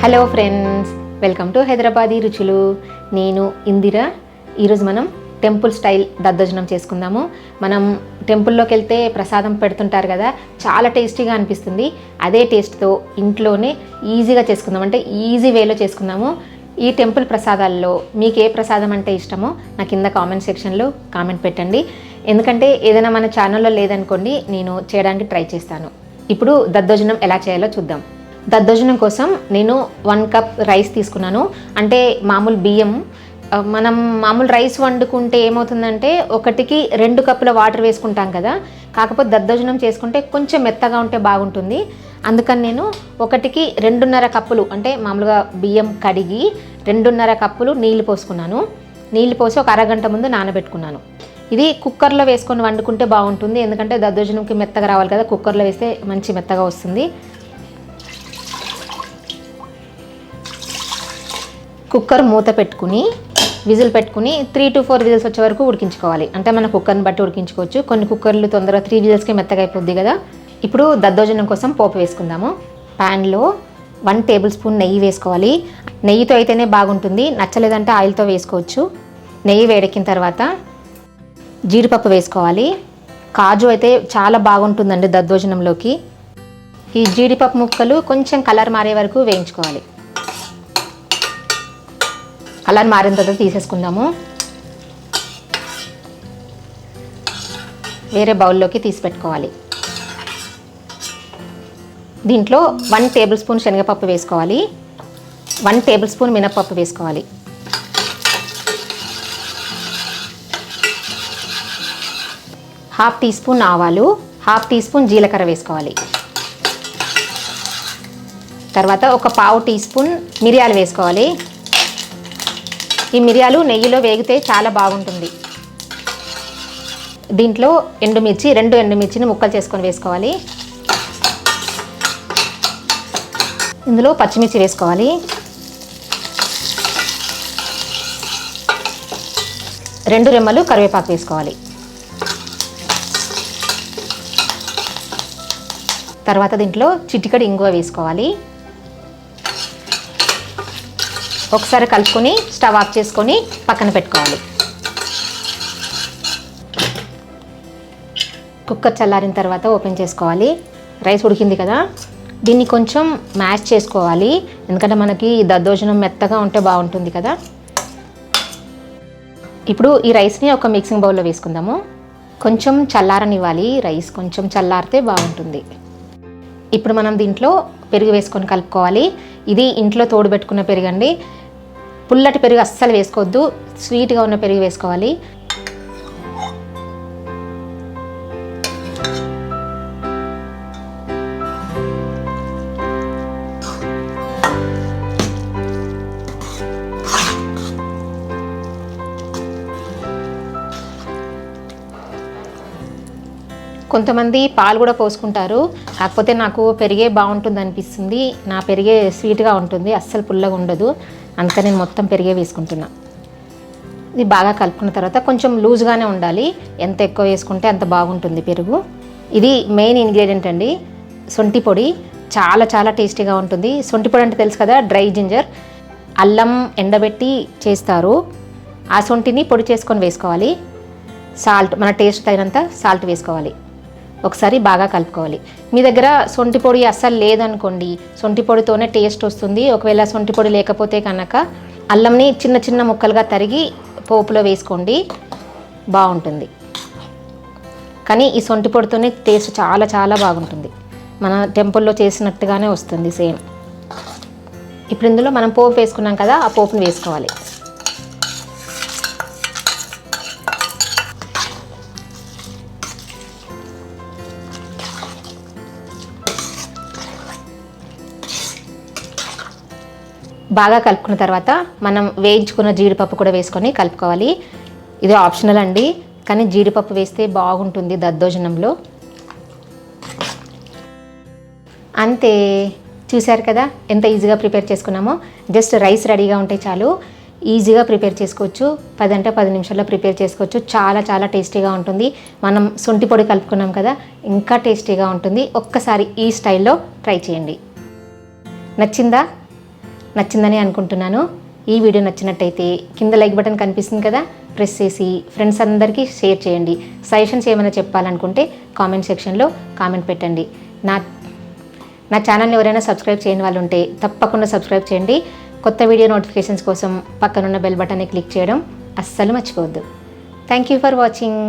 Hello friends, welcome to Hyderabadi రుచులు. నేను ఇందిర. ఈరోజు మనం టెంపుల్ స్టైల్ దద్దోజనం చేసుకుందాము. మనం టెంపుల్లోకి వెళ్తే ప్రసాదం పెడుతుంటారు కదా, చాలా టేస్టీగా అనిపిస్తుంది. అదే టేస్ట్తో ఇంట్లోనే ఈజీగా చేసుకుందాం, అంటే ఈజీ వేలో చేసుకుందాము. ఈ టెంపుల్ ప్రసాదాల్లో మీకు ఏ ప్రసాదం అంటే ఇష్టమో నా కింద కామెంట్ సెక్షన్లో కామెంట్ పెట్టండి. ఎందుకంటే ఏదైనా మన ఛానల్లో లేదనుకోండి, నేను చేయడానికి ట్రై చేస్తాను. ఇప్పుడు దద్దోజనం ఎలా చేయాలో చూద్దాం. దద్దోజనం కోసం నేను 1 కప్ రైస్ తీసుకున్నాను. అంటే మామూలు బియ్యం. మనం మామూలు రైస్ వండుకుంటే ఏమవుతుందంటే 1కి 2 కప్పుల వాటర్ వేసుకుంటాం కదా, కాకపోతే దద్దోజనం చేసుకుంటే కొంచెం మెత్తగా ఉంటే బాగుంటుంది. అందుకని నేను 1కి 2.5 కప్పులు, అంటే మామూలుగా బియ్యం కడిగి 2.5 కప్పులు నీళ్లు పోసుకున్నాను. నీళ్లు పోసి ఒక అరగంట ముందు నానబెట్టుకున్నాను. ఇది కుక్కర్లో వేసుకొని వండుకుంటే బాగుంటుంది, ఎందుకంటే దద్దోజనంకి మెత్తగా రావాలి కదా, కుక్కర్లో వేస్తే మంచి మెత్తగా వస్తుంది. కుక్కర్ మూత పెట్టుకుని విజిల్ పెట్టుకుని 3 to 4 విజిల్స్ వచ్చే వరకు ఉడికించుకోవాలి. అంటే మన కుక్కర్ని బట్టి ఉడికించుకోవచ్చు. కొన్ని కుక్కర్లు తొందరగా 3 విజిల్స్కే మెత్తగా అయిపోద్ది కదా. ఇప్పుడు దద్దోజనం కోసం పోపు వేసుకుందాము. ప్యాన్లో 1 టేబుల్ స్పూన్ నెయ్యి వేసుకోవాలి. నెయ్యితో అయితేనే బాగుంటుంది, నచ్చలేదంటే ఆయిల్తో వేసుకోవచ్చు. నెయ్యి వేడెక్కిన తర్వాత జీడిపప్పు వేసుకోవాలి. కాజు అయితే చాలా బాగుంటుందండి దద్దోజనంలోకి. ఈ జీడిపప్పు ముక్కలు కొంచెం కలర్ మారే వరకు వేయించుకోవాలి. కలర్ మారిన తర్వాత తీసేసుకుందాము. వేరే బౌల్లోకి తీసి పెట్టుకోవాలి. దీంట్లో 1 టేబుల్ స్పూన్ శనగపప్పు వేసుకోవాలి. 1 టేబుల్ స్పూన్ మినపప్పు వేసుకోవాలి. హాఫ్ టీ స్పూన్ ఆవాలు, హాఫ్ టీ స్పూన్ జీలకర్ర వేసుకోవాలి. తర్వాత ఒక పావు టీ స్పూన్ మిరియాలు వేసుకోవాలి. ఈ మిరియాలు నెయ్యిలో వేగితే చాలా బాగుంటుంది. దీంట్లో ఎండుమిర్చి, 2 ఎండుమిర్చిని ముక్కలు చేసుకొని వేసుకోవాలి. ఇందులో పచ్చిమిర్చి వేసుకోవాలి. 2 రెమ్మలు కరివేపాకు వేసుకోవాలి. తర్వాత దీంట్లో చిటికెడు ఇంగువ వేసుకోవాలి. ఒకసారి కలుపుకొని స్టవ్ ఆఫ్ చేసుకొని పక్కన పెట్టుకోవాలి. కుక్కర్ చల్లారిన తర్వాత ఓపెన్ చేసుకోవాలి. రైస్ ఉడికింది కదా, దీన్ని కొంచెం మ్యాష్ చేసుకోవాలి, ఎందుకంటే మనకి దద్దోజనం మెత్తగా ఉంటే బాగుంటుంది కదా. ఇప్పుడు ఈ రైస్ని ఒక మిక్సింగ్ బౌల్లో వేసుకుందాము. కొంచెం చల్లారనివ్వాలి, రైస్ కొంచెం చల్లారితే బాగుంటుంది. ఇప్పుడు మనం దీంట్లో పెరుగు వేసుకొని కలుపుకోవాలి. ఇది ఇంట్లో తోడుపెట్టుకున్న పెరుగు అండి. పుల్లటి పెరుగు అస్సలు వేసుకోవద్దు, స్వీట్గా ఉన్న పెరుగు వేసుకోవాలి. కొంతమంది పాలు కూడా పోసుకుంటారు, కాకపోతే నాకు పెరిగే బాగుంటుంది అనిపిస్తుంది. నా పెరిగే స్వీట్గా ఉంటుంది, అస్సలు పుల్లగా ఉండదు, అందుకని నేను మొత్తం పెరిగే వేసుకుంటున్నా. ఇది బాగా కలుపుకున్న తర్వాత కొంచెం లూజ్గానే ఉండాలి, ఎంత ఎక్కువ వేసుకుంటే అంత బాగుంటుంది పెరుగు. ఇది మెయిన్ ఇంగ్రీడియంట్ అండి, సొంటి పొడి. చాలా చాలా టేస్టీగా ఉంటుంది. సొంటి పొడి అంటే తెలుసు కదా, డ్రై జింజర్, అల్లం ఎండబెట్టి చేస్తారు. ఆ సొంటిని పొడి చేసుకొని వేసుకోవాలి. సాల్ట్, మన టేస్ట్ తగినంత సాల్ట్ వేసుకోవాలి. ఒకసారి బాగా కలుపుకోవాలి. మీ దగ్గర సొంటి పొడి అస్సలు లేదనుకోండి, సొంటి పొడితోనే టేస్ట్ వస్తుంది. ఒకవేళ సొంటి పొడి లేకపోతే కనుక అల్లంని చిన్న చిన్న ముక్కలుగా తరిగి పోపులో వేసుకోండి, బాగుంటుంది. కానీ ఈ సొంటి పొడితోనే టేస్ట్ చాలా చాలా బాగుంటుంది, మన టెంపుల్లో చేసినట్టుగానే వస్తుంది సేమ్. ఇప్పుడు ఇందులో మనం పోపు వేసుకున్నాం కదా, ఆ పోపుని వేసుకోవాలి. బాగా కలుపుకున్న తర్వాత మనం వేయించుకున్న జీడిపప్పు కూడా వేసుకొని కలుపుకోవాలి. ఇది ఆప్షనల్ అండి, కానీ జీడిపప్పు వేస్తే బాగుంటుంది దద్దోజనంలో. అంతే, చూశారు కదా ఎంత ఈజీగా ప్రిపేర్ చేసుకున్నామో. జస్ట్ రైస్ రెడీగా ఉంటే చాలు, ఈజీగా ప్రిపేర్ చేసుకోవచ్చు. 10 అంటే 10 నిమిషాల్లో ప్రిపేర్ చేసుకోవచ్చు. చాలా చాలా టేస్టీగా ఉంటుంది. మనం సొంటి పొడి కలుపుకున్నాం కదా, ఇంకా టేస్టీగా ఉంటుంది. ఒక్కసారి ఈ స్టైల్లో ట్రై చేయండి. నచ్చిందా? నచ్చిందని అనుకుంటున్నాను. ఈ వీడియో నచ్చినట్టయితే కింద లైక్ బటన్ కనిపిస్తుంది కదా, ప్రెస్ చేసి ఫ్రెండ్స్ అందరికీ షేర్ చేయండి. సజెషన్స్ ఏమైనా చెప్పాలనుకుంటే కామెంట్ సెక్షన్లో కామెంట్ పెట్టండి. నా ఛానల్ని ఎవరైనా సబ్స్క్రైబ్ చేయని వాళ్ళు ఉంటే తప్పకుండా సబ్స్క్రైబ్ చేయండి. కొత్త వీడియో నోటిఫికేషన్స్ కోసం పక్కనున్న బెల్ బటన్ని క్లిక్ చేయడం అస్సలు మర్చిపోవద్దు. Thank you for watching.